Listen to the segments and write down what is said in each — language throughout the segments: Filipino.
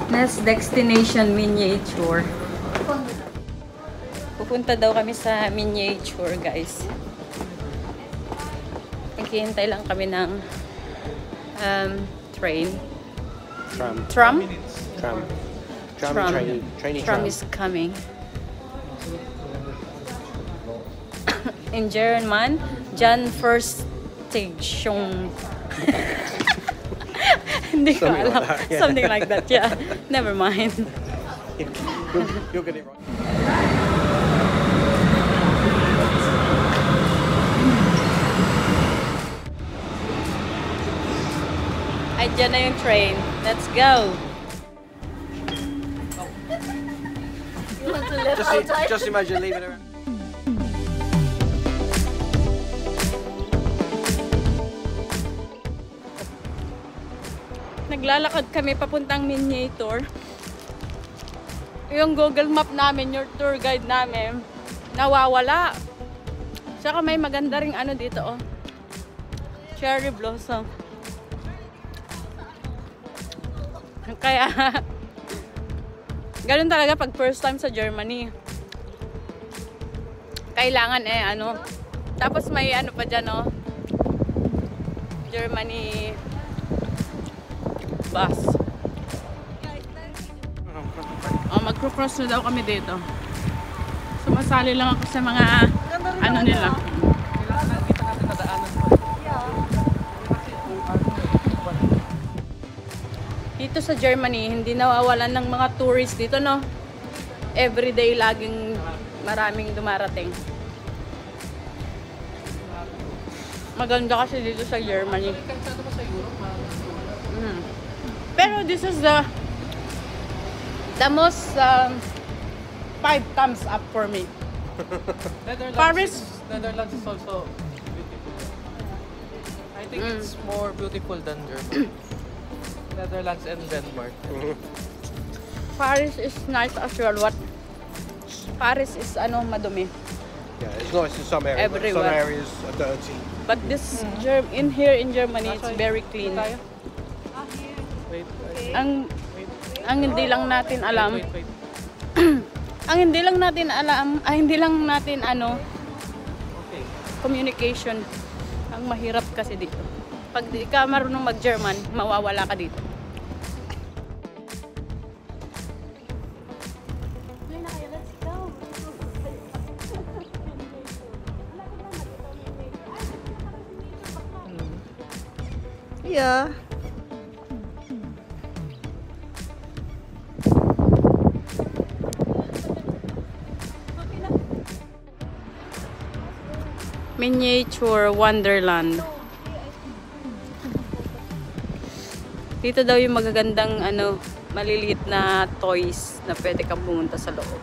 Next destination, Miniature. Pupunta daw kami sa Miniature, guys. Naghihintay lang kami ng train. Tram? Tram is coming. In German, Jan first station. Hindi ko alam. Something like that, yeah. Never mind. You'll get it right. Ay, dyan na yung train. Let's go! You want to live outside? Just imagine leaving her. Naglalakad kami papuntang Miniature. Yung Google Map namin, yung tour guide namin, nawawala. Saka may maganda ring ano dito, oh. Cherry blossom. Kaya, ganun talaga pag first time sa Germany. Kailangan ano. Tapos may ano pa dyan, oh. Germany bus. Oh, magcro-cross na daw kami dito. Sumasali lang ako sa mga ano nila. Dito sa Germany, hindi nawawalan ng mga tourists dito, no? Everyday laging maraming dumarating. Maganda kasi dito sa Germany. Pero this is the most 5 thumbs up for me. Paris. Netherlands is also beautiful. I think it's more beautiful than Germany. Netherlands and Denmark. Paris is nice as well. What? Paris is ano, madumi. Yeah, it's nice in some areas. Everywhere. Some areas are dirty. But this in here in Germany, it's very clean. Wait. Ang hindi lang natin alam. Wait. Ang hindi lang natin ano, Okay. communication. Ang mahirap kasi dito. Pag di ka marunong mag-German, mawawala ka dito. Yeah. Miniature Wonderland. Dito daw yung magagandang ano, maliliit na toys na pwede kang pumunta sa loob.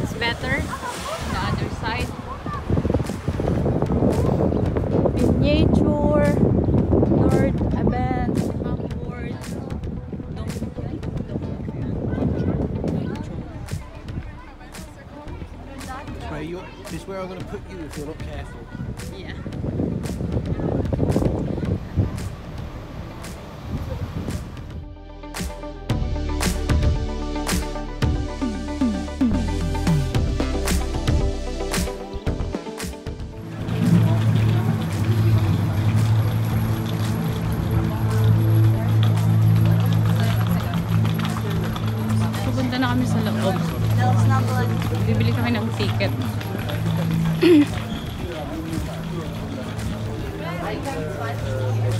It's better on the other side. Miniature Nord Abend Hamburg. This is where I'm going to put you if you're not careful. Yeah. Pupunta na kami sa loob. Bibili kami ng ticket.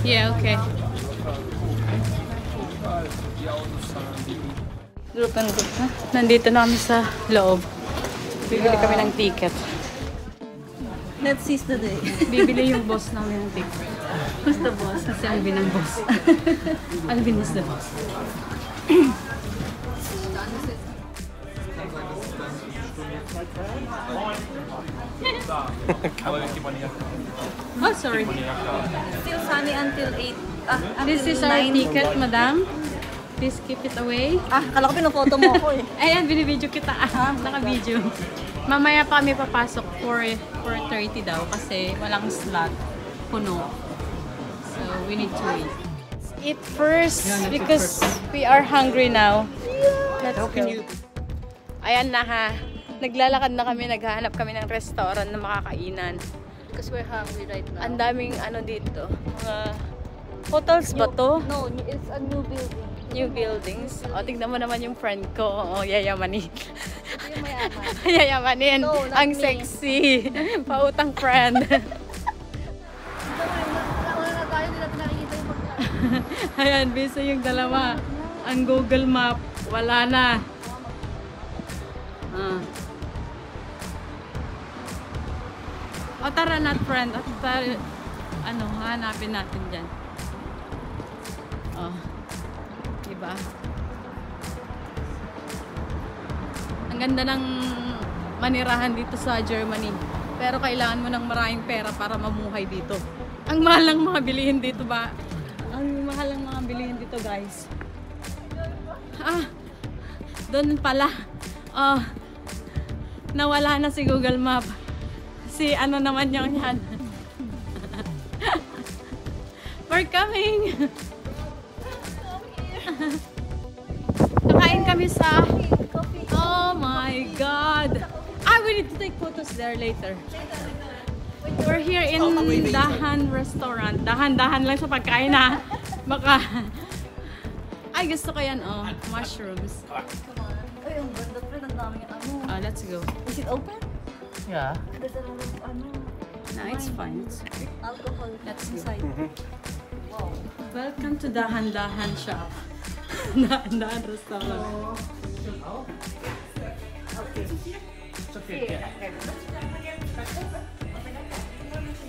Yeah, okay. Group and group, ha? Nandito na kami sa loob. Bibili kami ng ticket. Let's seize the day. Bibili yung boss namin ng ticket. Who's the boss? Kasi Alvin ang boss. Alvin is the boss. Oh, sorry. Still sunny until 8. This is our ticket, madam. Please keep it away. Ah, kala ko pinaphoto mo ako eh. Ayan, binibidyo kita. Naka-video. Mamaya pa kami papasok for 4:30 daw kasi walang slot. Puno. So, we need to wait. Eat first because we are hungry now. Let's go. Ayan na ha. Naglalakad na kami, naghahanap kami ng restaurant na makakainan. Because we're hungry right now. Ang daming ano dito. Mga hotels ba to? No, it's a new building. New buildings. O, tignan mo naman yung friend ko. O, yayamanin. Yung mayaman. Yayamanin. No, not Ang me. sexy. Pautang friend. Wala na tayo, hindi natin nakikita yung pagkain. Ayan, busy yung dalawa. Ang Google Map, wala na. O, tara na, friend. At ano, hanapin natin dyan. O, diba? Ang ganda ng manirahan dito sa Germany. Pero kailangan mo ng maraming pera para mamuhay dito. Ang mahal ng mga bilihin dito ba? Ang mahal ng mga bilihin dito, guys. Doon pala. Nawala na si Google Map. Si ano naman yung yan. We're coming! Nakain kami sa... Oh my God! We need to take photos there later. We're here in Dahan Restaurant. Dahan-dahan lang sa pagkain ha. Baka... Ay, gusto ko yan, oh. Mushrooms. Ay, ang ganda friend, ang daming ano. Let's go. Is it open? Yeah. There's a lot of ano, No, it's fine. It's okay. alcohol Let's go. inside. Wow. Welcome to Dahan-dahan shop. Dahan-dahan restaurant. Okay. It's okay.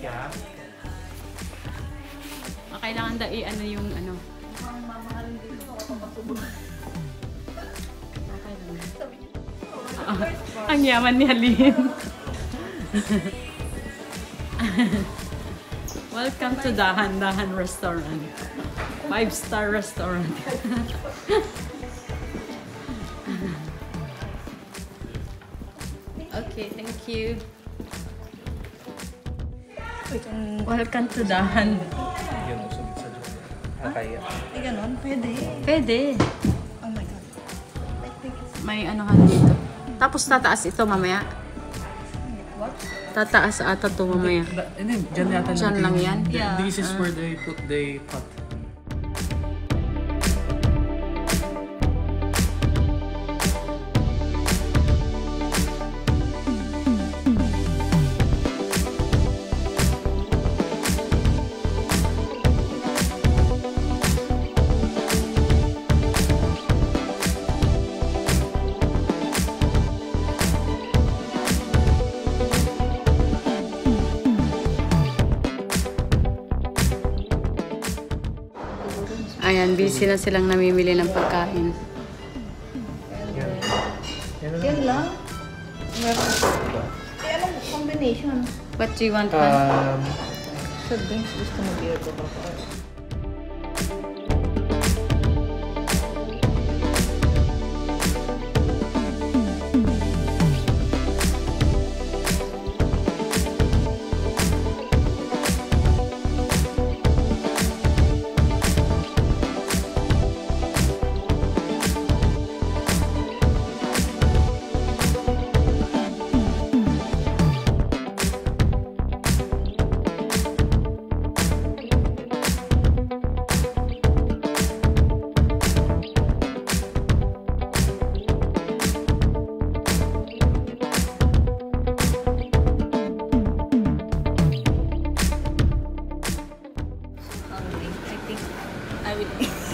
Yeah. Kailangan ano yung ano. Okay lang. Ang yaman ni Halin. Welcome to Dahan-dahan Restaurant. 5-star restaurant. Okay, thank you. Welcome to Dahan. Yun, usapin sa Diyos. Kaya. Ay, ganun? Pwede. Pwede. Oh my God. I think it's... May anuhan dito. Tapos tataas ito mamaya. What? Tataas ata ito mamaya. Hindi, dyan yata Dyan lang yan? Yeah. This is where they put the pot. Ayan, busy na silang namimili ng pagkain. Yan lang? Meron. Eh, anong combination? What do you want, Han? Sa drinks, gusto mo beer ko pa.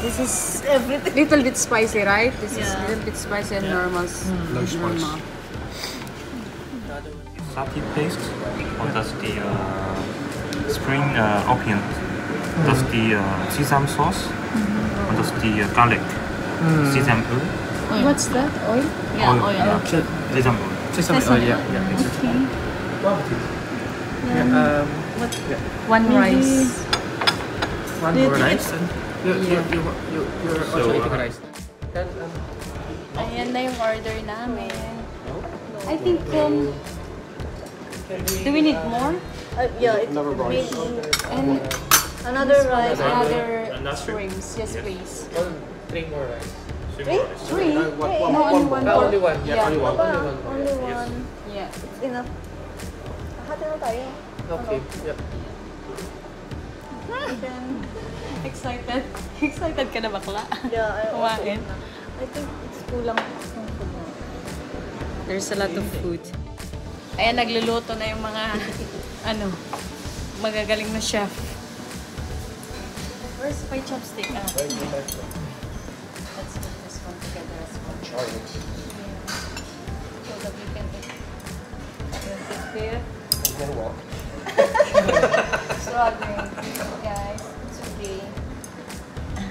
This is Everything. little bit spicy, right? This is Yeah. little bit spicy and normal. No spice. Sake paste, or does the spring onion, does the sesame sauce, or does the garlic, sesame oil, What's that? Oil? Yeah, oil. yeah. Sesame oil. Sesame oil, yeah. Okay. Yeah, One rice. want Do you more think rice? You're also So, eating rice. Then, Ayan na yung order namin. I think, do we need more? Yeah, it's And another rice. another shrimps. Yes, please. 3 more rice. Three? No, only one. Only one. Yeah. Only one. Only one. Yeah. It's enough. Hati na tayo. Okay. Yeah. Then, Excited? Excited ka na bakla? yeah, Kumain. I think it's kulang ng food na. There's a lot of food. Ayan, nagluluto na yung mga, magagaling na chef. Where's my chopstick? Let's put this one together as well. So that we can eat. Here. Struggling. Guys, it's okay.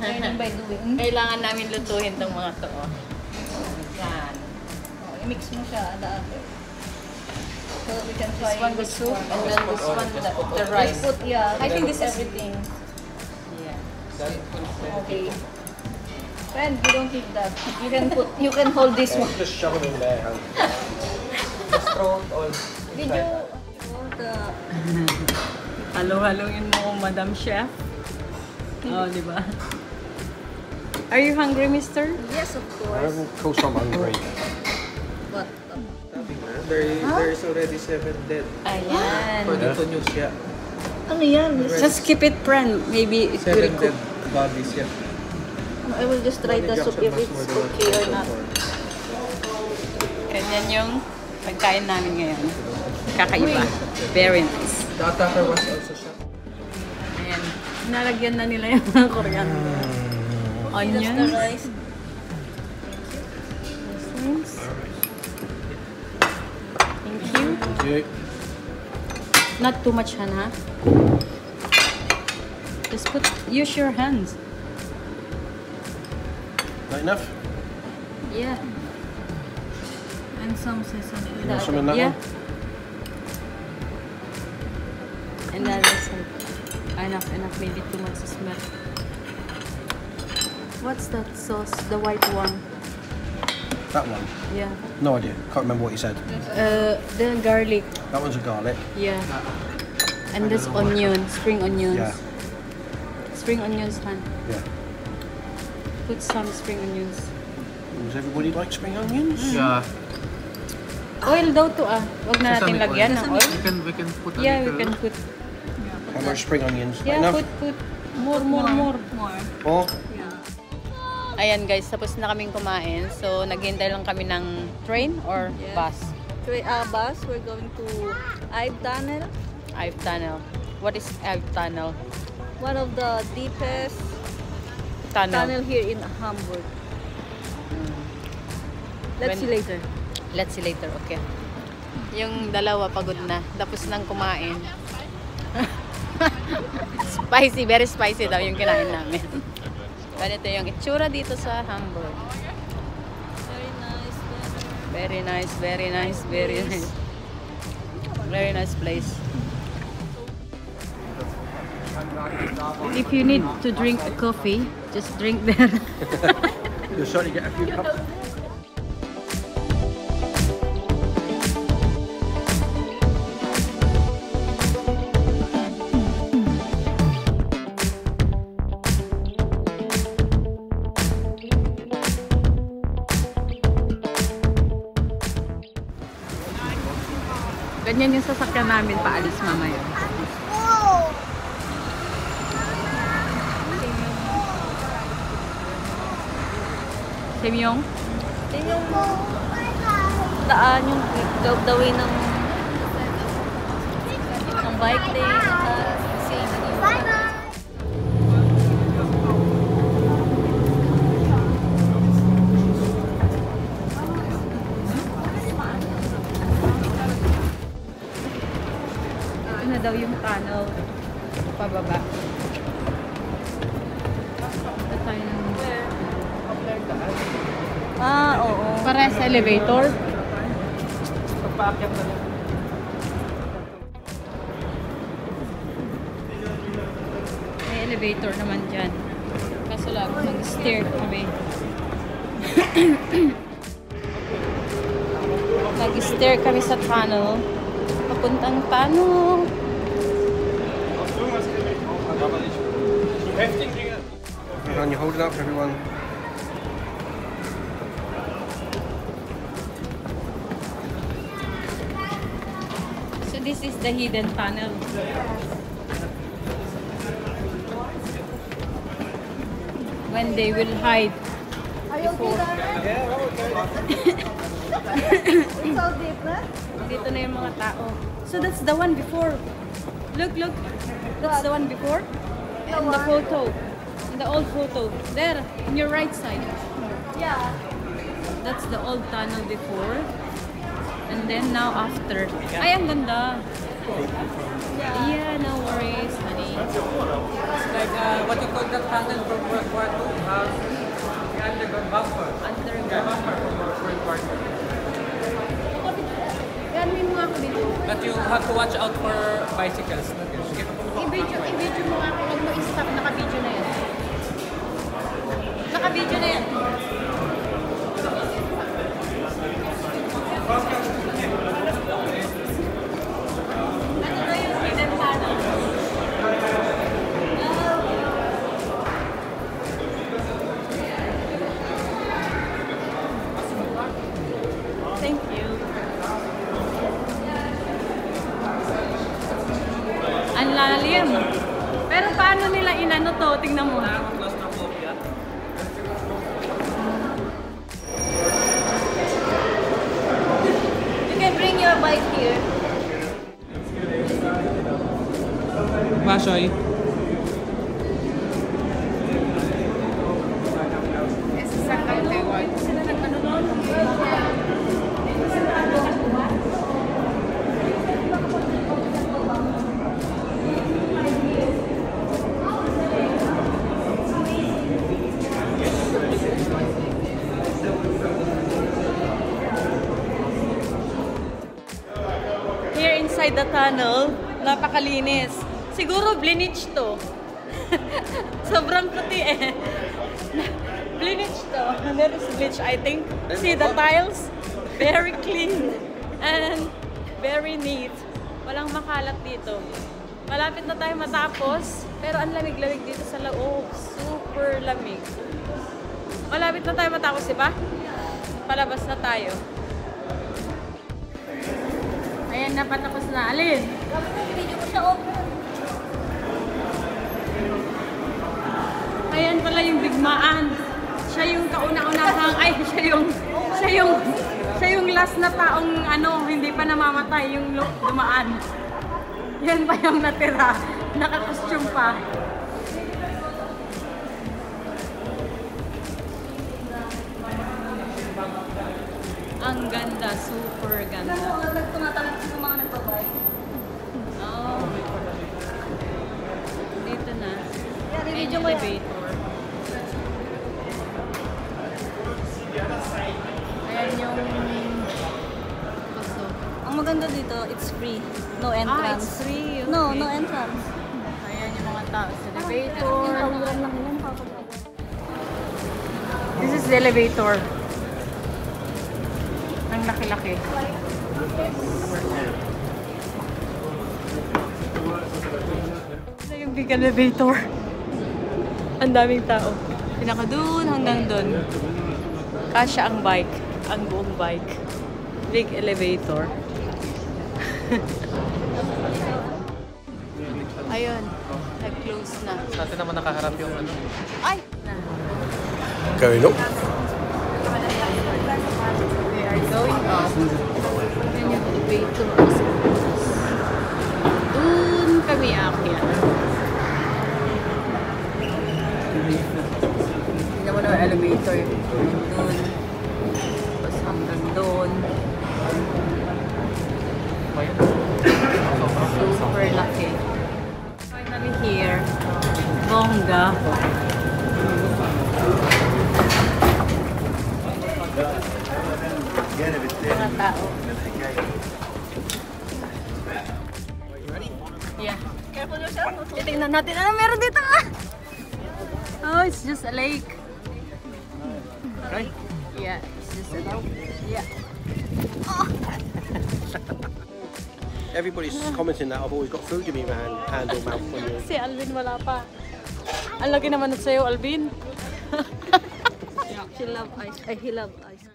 Learning by doing. Kailangan namin lutuhin tong mga to. Yan. I-mix mo siya, so that we can try This one the soup, and then this one the rice. Put, yeah. I think this is everything. Yeah. Okay. Friend, you don't need that. You can hold this one. Just shove it in there. Just throw it all. Did you Halo-haloin mo, Madam Chef. Oh, di ba? Are you hungry, mister? Yes, of course. Of course I'm hungry. But There's already 7 dead. Ayan. According to news, yeah. ano yan? Just keep it, friend. Maybe it 7 will dead cook. bodies, yeah. I will just try the soup if it's okay or not. Ganyan yung pagkain namin ngayon. Kakaiba. Very nice. The attacker was also shot. Ayan. Nalagyan na nila yung mga coriander. Just the Onions. rice. Mushrooms. Thank you. Thank you. Not too much, Hannah. Just use your hands. Not enough? Yeah. And some sesame. You want some in that Yeah. one? And the other side. Enough. Maybe too much smell. What's that sauce? The white one. That one? Yeah. No idea. Can't remember what you said. The garlic. That one's a garlic. Yeah. And this onion. Spring onions. Yeah. Spring onions, Han. Yeah. Put some spring onions. Does everybody like spring onions? Yeah. Oil daw to Wag na natin Sesame lagyan ng oil. We can put a Yeah, we little. can put. How much spring onions? Not Yeah, enough? put. More. More. More? Ayan guys, tapos na kaming kumain. So, naghintay lang kami ng train or Yes. bus. Bus, we're going to Ive Tunnel. Ive Tunnel. What is Ive Tunnel? One of the deepest tunnel here in Hamburg. Let's see later. Let's see later, okay. Yung dalawa pagod na. Tapos nang kumain. Spicy, very spicy daw yung kinain namin. Ganito yung itsura dito sa Hamburg. Very nice. Very nice. Very nice place. If you need to drink a coffee, just drink there. You'll certainly get a few cups. Ganyan yung sasakyan namin paalis mamaya. Simyong? Yung daan, yung the way ng bike lane at safety. Ito na daw yung tunnel. Pababa. Ito tayo ng... Oo. Para sa elevator. Pagpaakyat na lang. May elevator naman dyan. Kaso lang, mag-stair kami. Nag-stair kami sa tunnel. Papuntang tunnel. And you hold it up for everyone. So this is the hidden tunnel. When they will hide. Are you okay, It's so deep, huh? Dito na yung mga tao. So that's the one before. Look, look. That's the one before. And the photo. And the old photo. There, on your right side. Yeah. That's the old tunnel before. And then now after. Ay, ang ganda. Yeah, no worries, honey. It's like what you call the tunnel from World War II. The underground buffer. Underground. Buffer from World War II. Yan, may mga ako dito. But you have to watch out for bicycles. I-video mo nga ako. Huwag mo i-stop. Naka-video na yan. Naka-video na yan. Ano na yung hidden tunnel? Thank you. Ang lalim. Pero paano nila inano to? Tingnan mo. You can bring your bike here. Bashoy. Sila nag-ano nun? Here inside the tunnel, napakalinis. Siguro bleach to. Sobrang puti eh. Bleach to. There is bleach, I think. See the tiles? Very clean and very neat. Walang makalat dito. Malapit na tayo matapos, pero ang lamig-lamig dito sa loob. Super lamig. Malapit na tayo matapos, diba? Palabas na tayo. Ayan, napatapos na. Alin? Video ko siya open. Ayan pala yung bigmaan. Siya yung kauna-unahang, ay, siya yung last na taong ano, hindi pa namamatay, yung dumaan. Yan pa yung natira. Naka-costume pa. Ang ganda, super ganda. Tumatalak sa mga nagbabay. Oh. Dito na. Yeah, May video mo yan. elevator. Ayan yung paso. Ang maganda dito, it's free. No Ah, entrance. it's free. Okay. No entrance. Ayan yung mga tao sa elevator. Tawuran lang yun. This is the elevator. Ang laki-laki. Ito yung big elevator. Ang daming tao. Pinaka dun hanggang dun. Kasya ang bike. Ang buong bike. Big elevator. Ayun. Nag-close na. Sa atin naman nakaharap yung ano. Ay! Going up. We are going up. Yan yung elevator. Doon kami aakyat. Tingnan mo na yung elevator. Doon. Tapos hanggang doon. Super laki. Finally here. Bongga. Mga tao. Yeah. Careful yourself. Tingnan natin ano meron dito. Oh, it's just a lake. Okay. Yeah, it's just a lake. Yeah. Everybody's commenting that I've always got food in my hand or mouth when you. Si Alvin wala pa. Ang laki naman sa'yo, Alvin. She love ice. He love ice.